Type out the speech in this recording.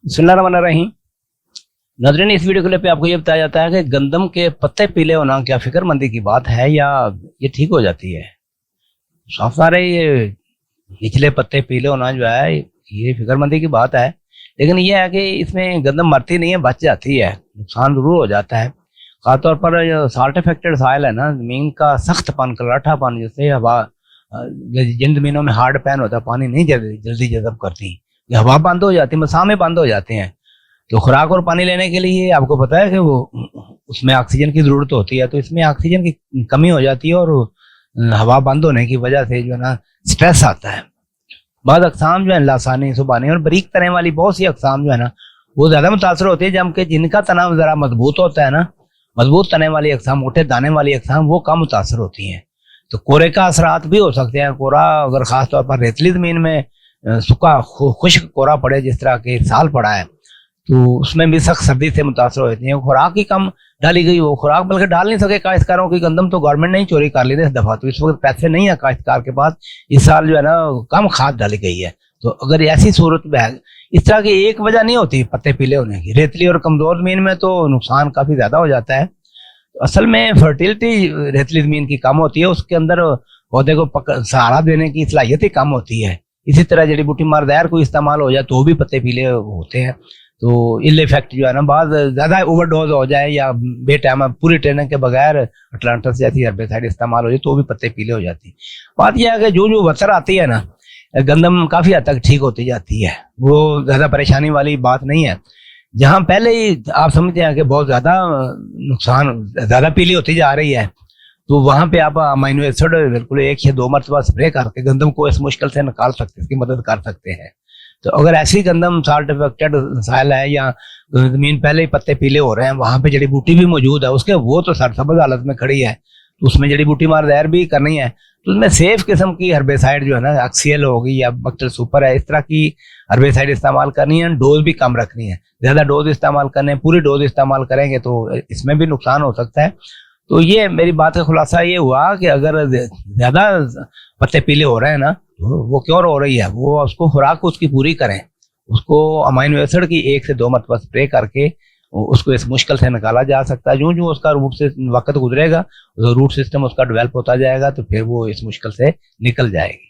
बिस्मिल्लाहिर्रहमानिर्रहीम। नाज़रीन, इस वीडियो क्लिप पे आपको ये बताया जाता है कि गंदम के पत्ते पीले होना क्या फिक्रमंदी की बात है या ये ठीक हो जाती है। साफ सारे ये निचले पत्ते पीले होना जो है ये फिक्रमंदी की बात है, लेकिन ये है कि इसमें गंदम मरती नहीं है, बच जाती है, नुकसान जरूर हो जाता है। खासतौर पर साल्ट इफेक्टेड सॉइल है ना, जमीन का सख्त पान कलराठा पानी, जिससे हवा जिन जमीनों में हार्ड पैन होता है पानी नहीं जल्दी जज़ब करती, हवा बंद हो जाती है, मसामे बंद हो जाते हैं। तो खुराक और पानी लेने के लिए आपको पता है कि वो उसमें ऑक्सीजन की ज़रूरत होती है, तो इसमें ऑक्सीजन की कमी हो जाती है और हवा बंद होने की वजह से जो है ना स्ट्रेस आता है। बाद अकसाम जो है लासानी सुबानी और बारीक तने वाली बहुत सी अकसाम जो है ना वो ज़्यादा मुतासर होती है, जबकि जिनका तना ज़रा मजबूत होता है ना, मजबूत तने वाली अकसाम, मोटे दाने वाली अकसाम, वो कम मुतासर होती हैं। तो कोरे का असरात भी हो सकते हैं। कोरा अगर ख़ास तौर पर रेतली ज़मीन में सूखा खुश्क कोरा पड़े, जिस तरह के साल पड़ा है, तो उसमें भी सख्त सर्दी से मुतासर होती है। खुराक ही कम डाली गई, वो खुराक बल्कि डाल नहीं सके काश्तकारों की। गंदम तो गवर्नमेंट ने ही चोरी कर ली थी इस दफ़ा, तो इस वक्त पैसे नहीं है काश्तकार के पास। इस साल जो है ना कम खाद डाली गई है। तो अगर ऐसी सूरत में है, इस तरह की एक वजह नहीं होती पत्ते पीले होने की। रेतली और कमज़ोर ज़मीन में तो नुकसान काफ़ी ज़्यादा हो जाता है। तो असल में फर्टिलिटी रेतली ज़मीन की कम होती है, उसके अंदर पौधे को सहारा देने की सलाहियत ही कम होती है। इसी तरह जड़ी बूटी मारदार को इस्तेमाल हो जाए तो भी पत्ते पीले होते हैं। तो इल इफेक्ट जो है ना, बहुत ज़्यादा ओवरडोज हो जाए या बेटाइम पूरी ट्रेनिंग के बगैर अटलांटस जैसी हर्बिसाइड इस्तेमाल हो जाए तो भी पत्ते पीले हो जाती है। बात यह है कि जो वसर आती है ना, गंदम काफ़ी हद तक ठीक होती जाती है, वो ज़्यादा परेशानी वाली बात नहीं है। जहाँ पहले ही आप समझते हैं कि बहुत ज़्यादा नुकसान, ज़्यादा पीली होती जा रही है, तो वहाँ पे आप अमीनो एसिड बिल्कुल 1 या 2 मरतबा स्प्रे करके गंदम को इस मुश्किल से निकाल सकते हैं, इसकी मदद कर सकते हैं। तो अगर ऐसी गंदम साल्ट इफेक्टेड सॉइल है या जमीन पहले ही पत्ते पीले हो रहे हैं, वहाँ पे जड़ी बूटी भी मौजूद है, उसके वो तो सरसब्ज़ हालत में खड़ी है, तो उसमें जड़ी बूटी मार ज़हर भी करनी है, तो उसमें सेफ किस्म की हर्बिसाइड जो है ना, एक्सियल होगी या बक्टर सुपर है, इस तरह की हर्बिसाइड इस्तेमाल करनी है। डोज भी कम रखनी है, ज़्यादा डोज इस्तेमाल करने, पूरी डोज इस्तेमाल करेंगे तो इसमें भी नुकसान हो सकता है। तो ये मेरी बात का खुलासा ये हुआ कि अगर ज़्यादा पत्ते पीले हो रहे हैं ना, तो वो क्यों हो रही है, वो उसको खुराक उसकी पूरी करें, उसको अमीनो एसिड की 1 से 2 मरतबा स्प्रे करके उसको इस मुश्किल से निकाला जा सकता है। जो उसका रूट से वक्त गुजरेगा, रूट सिस्टम उसका डेवलप होता जाएगा, तो फिर वो इस मुश्किल से निकल जाएगी।